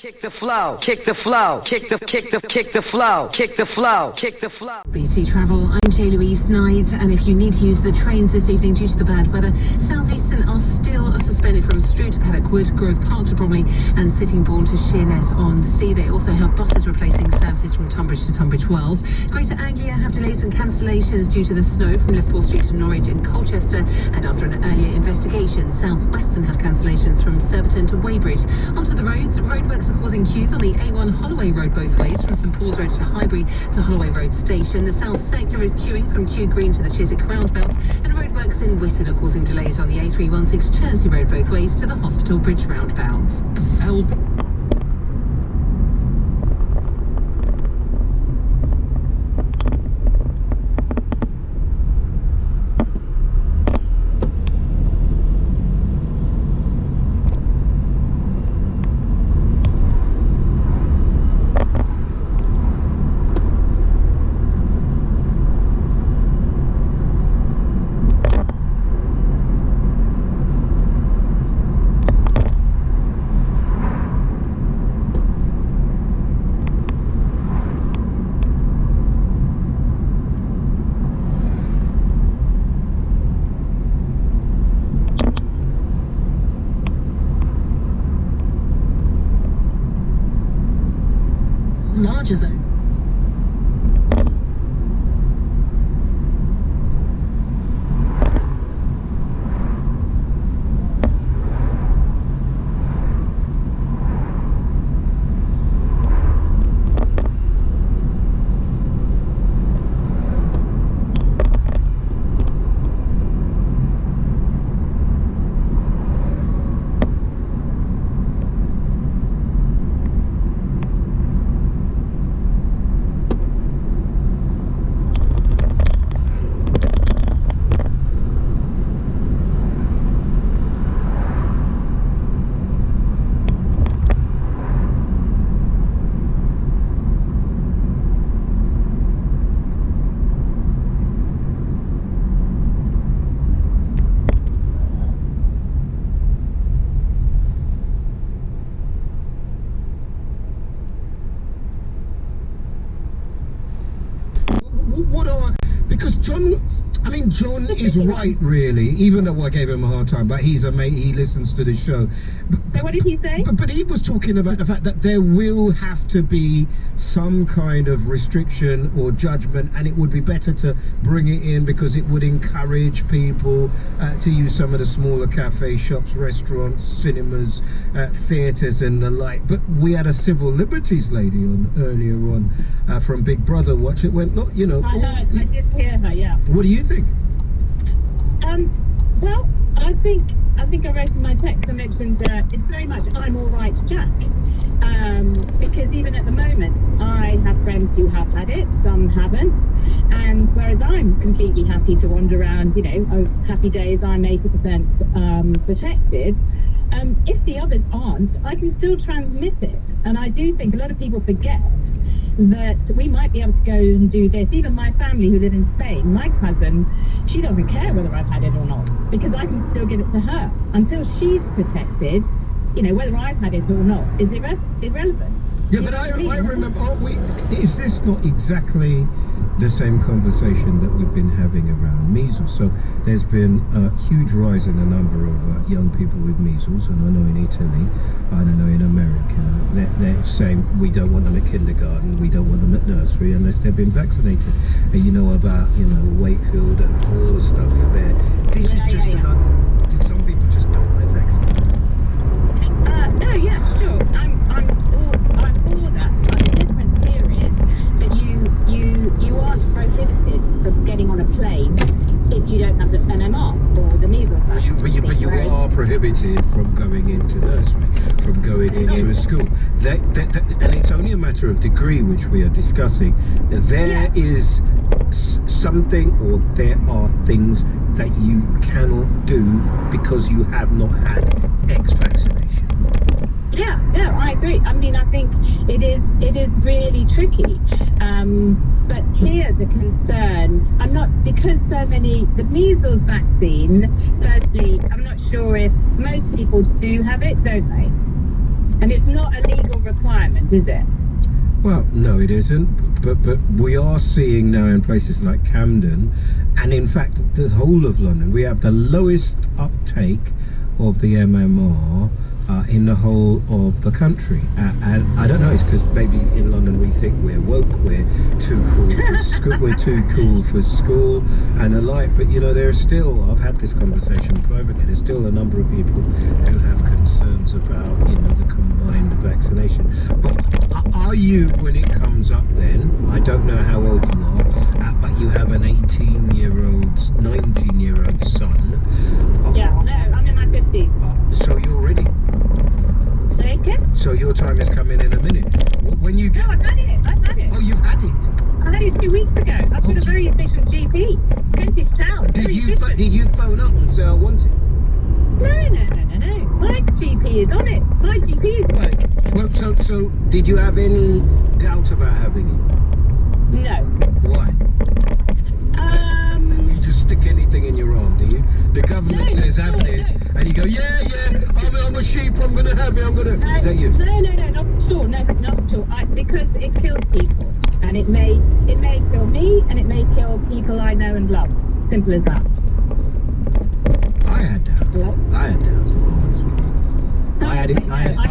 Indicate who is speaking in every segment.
Speaker 1: Kick the flow, kick the flow, kick the flow, kick the flow, kick the flow.
Speaker 2: BT Travel, I'm J. Louise Knight, and if you need to use the trains this evening due to the bad weather, South Eastern are still suspended from Strew to Paddock Wood, Grove Park to Bromley, and Sittingbourne to Sheerness on Sea. They also have buses replacing services from Tunbridge to Tunbridge Wells. Greater Anglia have delays and cancellations due to the snow from Liverpool Street to Norwich and Colchester, and after an earlier investigation, South Western have cancellations from Surbiton to Weybridge. Onto the roads, roadworks are causing queues on the A1 Holloway Road both ways, from St Paul's Road to Highbury to Holloway Road Station. The South Sector is queuing from Kew Green to the Chiswick roundabout, and roadworks in Witton are causing delays on the A316 Chertsey Road both ways to the Hospital Bridge roundabouts. Larger zone.
Speaker 3: John is right, really, even though I gave him a hard time, but he's a mate, he listens to the show.
Speaker 4: So what did he say?
Speaker 3: But he was talking about the fact that there will have to be some kind of restriction or judgment, and it would be better to bring it in because it would encourage people to use some of the smaller cafe shops, restaurants, cinemas, theatres and the like. But we had a civil liberties lady on earlier on from Big Brother Watch. It went, look, you know.
Speaker 4: I did hear her, yeah.
Speaker 3: What do you think?
Speaker 4: Well, I think I wrote in my text, I mentioned it's very much I'm all right, Jack. Because even at the moment, I have friends who have had it, some haven't. And whereas I'm completely happy to wander around, you know, happy days, I'm 80% protected. If the others aren't, I can still transmit it. And I do think a lot of people forget that we might be able to go and do this. Even my family who live in Spain, my cousin, she doesn't care whether I've had it or not, because I can still give it to her. Until she's protected, you know, whether I've had it or not is irrelevant.
Speaker 3: Yeah, but I remember, is this not exactly the same conversation that we've been having around measles? So there's been a huge rise in the number of young people with measles, and I know in Italy, I know in America, they're saying we don't want them at kindergarten, we don't want them at nursery unless they've been vaccinated. And you know about, you know, Wakefield and all the stuff there. This is just another, did some people just don't like vaccines?
Speaker 4: No, yeah, sure. I'm for that, but the difference here is that you aren't prohibited from getting on a plane if you don't have the MMR or the measles vaccine.
Speaker 3: But you are prohibited from going into nursery, from going into a school. And it's only a matter of degree, which we are discussing. There is something, or there are things that you cannot do because you have not had X vaccination.
Speaker 4: Yeah, I agree. I mean, I think it is really tricky. But here's a concern. I'm not, because so many, the measles vaccine, firstly, I'm not sure if most people do have it, don't they? And it's not a legal requirement. moment, is it?
Speaker 3: Well, no, it isn't. But we are seeing now in places like Camden, and in fact the whole of London, we have the lowest uptake of the MMR in the whole of the country. And I don't know, it's because maybe in London we think we're woke, we're too cool for school, we're too cool for school and the like. But you know, there's still, I've had this conversation privately, there's still a number of people who have concerns about, you know, the combined vaccination. But are you, when it comes up then, I don't know how old you are, but you have an 18-year-old, 19-year-old son.
Speaker 4: Yeah, no, I'm in my 50s.
Speaker 3: So you're ready.
Speaker 4: Okay.
Speaker 3: So your time is coming in a minute. When you get...
Speaker 4: No, I've had it.
Speaker 3: Oh, you've had it?
Speaker 4: I had it 2 weeks ago. I've got a very efficient GP. Kentish Town.
Speaker 3: Did you phone up and say I want it?
Speaker 4: No. My GP is on it. My GP is woke.
Speaker 3: Well, so did you have any doubt about having it?
Speaker 4: No.
Speaker 3: Why? You just stick anything in your arm, do you? The government says have this, and you go, yeah, I'm a sheep, I'm going to have it, Is that you?
Speaker 4: No, not at all. No, not at all. Because it kills people. And it may kill me, and it may kill people I know and love. Simple as that.
Speaker 3: I had doubts. I had doubts, if I'm honest with you. I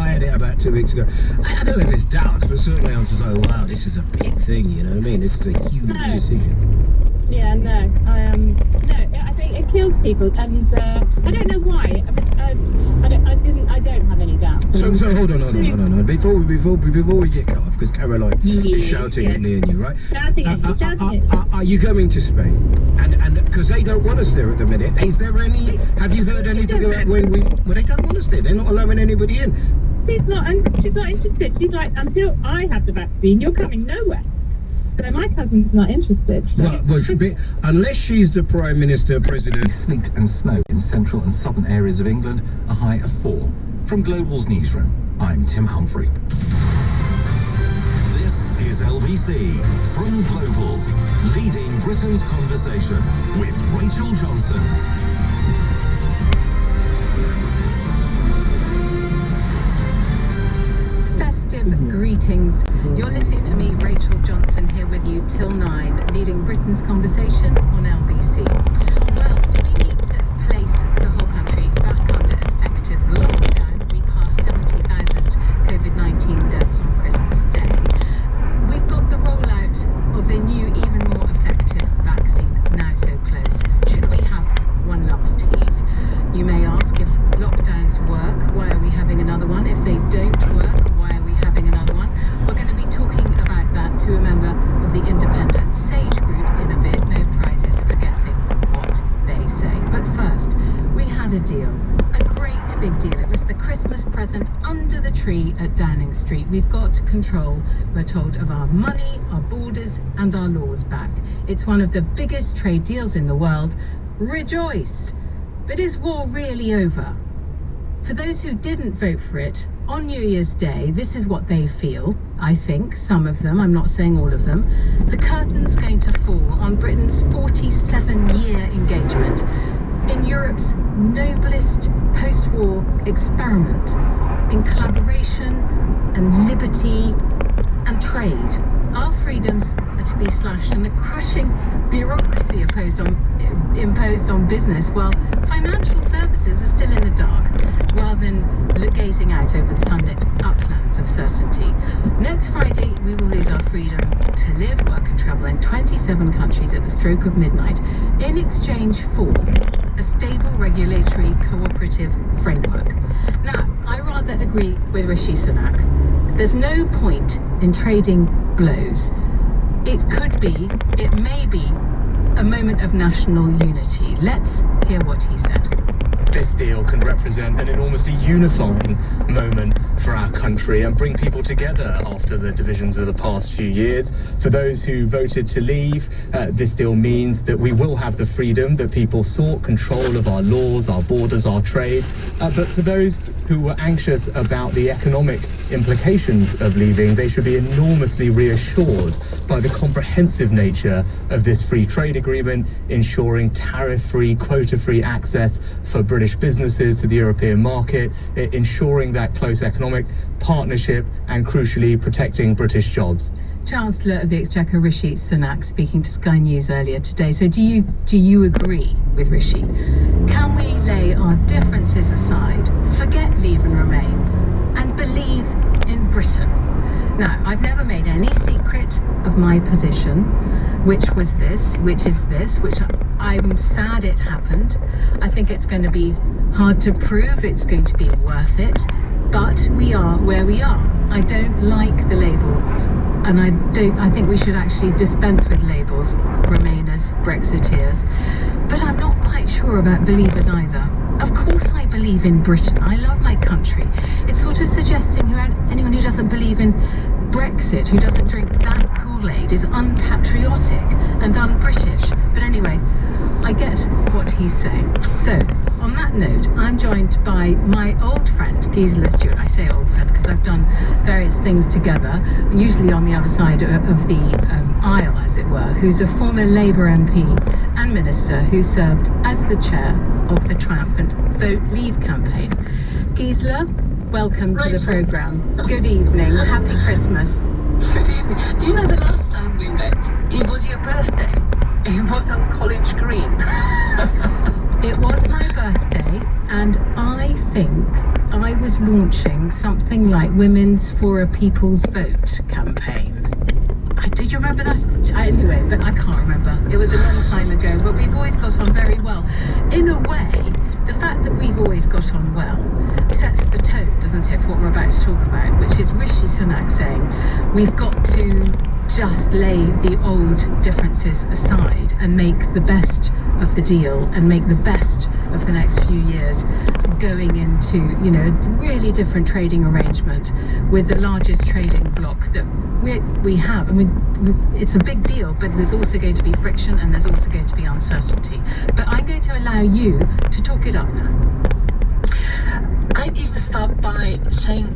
Speaker 3: had it about 2 weeks ago. I don't know if it's doubts, but certainly I was just like, wow, this is a big thing, you know what I mean? This is a huge decision.
Speaker 4: Yeah, no. I think it kills people, and I don't know why. I don't have any doubts.
Speaker 3: So hold on. Before we get cut off, because Caroline is shouting at me and you, right?
Speaker 4: Shouting at you.
Speaker 3: Are you going to Spain? And because they don't want us there at the minute. Is there any? Have you heard anything about when we? Well, they don't want us there. They're not allowing anybody in.
Speaker 4: She's not interested. She's like, until I have the vaccine, you're coming nowhere. So my cousin's not interested.
Speaker 3: Well, unless she's the Prime Minister, President.
Speaker 5: Sleet and snow in central and southern areas of England, a high of 4. From Global's newsroom, I'm Tim Humphrey. This is LBC from Global, leading Britain's conversation with Rachel Johnson.
Speaker 2: Greetings. You're listening to me, Rachel Johnson, here with you till 9, leading Britain's conversation on LBC. Well, do we need to place the whole country back under effective lockdown? We passed 70,000 COVID-19 deaths on Christmas Day. We've got the rollout of a new, even more effective vaccine now so close. Should we have one last heave? You may ask, if lockdowns work, why are we having another one? If they don't work, why are we having another one? We're going to be talking about that to a member of the Independent Sage Group in a bit. No prizes for guessing what they say. But first, we had a deal. A great big deal. It was the Christmas present under the tree at Downing Street. We've got control, we're told, of our money, our borders and our laws back. It's one of the biggest trade deals in the world. Rejoice! But is war really over? For those who didn't vote for it, on New Year's Day, this is what they feel. I think, some of them, I'm not saying all of them. The curtain's going to fall on Britain's 47-year engagement in Europe's noblest post-war experiment in collaboration and liberty and trade. Our freedoms are to be slashed, and a crushing bureaucracy imposed on business, while financial services are still in the dark, rather than gazing out over the sunlit uplands of certainty. Next Friday, we will lose our freedom to live, work and travel in 27 countries at the stroke of midnight, in exchange for a stable regulatory cooperative framework. Now, I rather agree with Rishi Sunak. There's no point in trading blows. It may be a moment of national unity. Let's hear what he said.
Speaker 6: This deal can represent an enormously unifying moment for our country and bring people together after the divisions of the past few years. For those who voted to leave, this deal means that we will have the freedom that people sought, control of our laws, our borders, our trade. But for those who were anxious about the economic implications of leaving, they should be enormously reassured by the comprehensive nature of this free trade agreement, ensuring tariff-free, quota-free access for British businesses to the European market, ensuring that close economic partnership and, crucially, protecting British jobs.
Speaker 2: Chancellor of the Exchequer Rishi Sunak speaking to Sky News earlier today. So do you agree with Rishi? Can we lay our differences aside, forget Leave and Remain, and believe in Britain? Now, I've never made any secret of my position, which is this, which I'm sad it happened. I think it's going to be hard to prove it's going to be worth it, but we are where we are. I don't like the labels, and I think we should actually dispense with labels, Remainers, Brexiteers, but I'm not quite sure about believers either. Of course I believe in Britain. I love my country. It's sort of suggesting anyone who doesn't believe in Brexit, who doesn't drink that Kool-Aid, is unpatriotic and un-British. But anyway, I get what he's saying. So, on that note, I'm joined by my old friend, Gisela Stewart. I say old friend because I've done various things together, usually on the other side of the aisle, as it were, who's a former Labour MP and minister who served as the chair of the triumphant Vote Leave campaign. Gisela, welcome to the programme. Good evening. Happy Christmas.
Speaker 7: Good evening. Do you know the last time we met, it was your birthday? It was on College Green.
Speaker 2: It was my birthday, and I think I was launching something like Women's for a People's Vote campaign. Did you remember that? Anyway, but I can't remember. It was a long time ago, but we've always got on very well. In a way, the fact that we've always got on well sets the tone, doesn't it, for what we're about to talk about, which is Rishi Sunak saying we've got to just lay the old differences aside and make the best of the deal and make the best of the next few years, going into, really different trading arrangement with the largest trading bloc that we have. I mean, it's a big deal, but there's also going to be friction and there's also going to be uncertainty. But I'm going to allow you to talk it up now.
Speaker 7: I'd even start by saying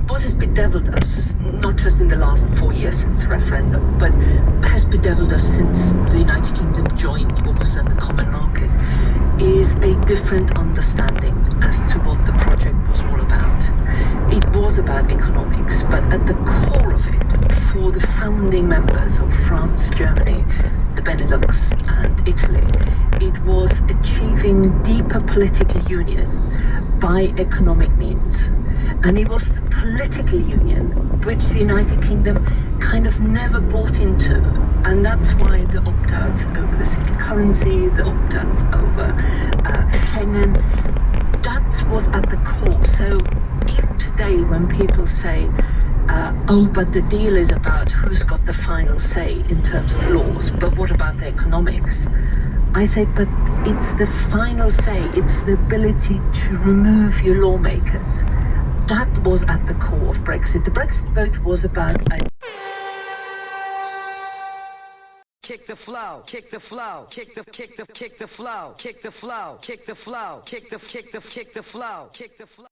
Speaker 7: what has bedeviled us, not just in the last 4 years since the referendum, but has bedeviled us since the United Kingdom joined what was then the common market, is a different understanding as to what the project was all about. It was about economics, but at the core of it, for the founding members of France, Germany, the Benelux and Italy, it was achieving deeper political union by economic means. And it was the political union which the United Kingdom kind of never bought into. And that's why the opt-outs over the single currency, the opt-outs over Schengen, that was at the core. So even today when people say, but the deal is about who's got the final say in terms of laws, but what about the economics? I say, but it's the final say, it's the ability to remove your lawmakers. That was at the core of Brexit. The Brexit vote was about
Speaker 1: Kick the flow, kick the flow, kick the flow, kick the flow, kick the flow, kick the flow, kick the flow, kick the flow.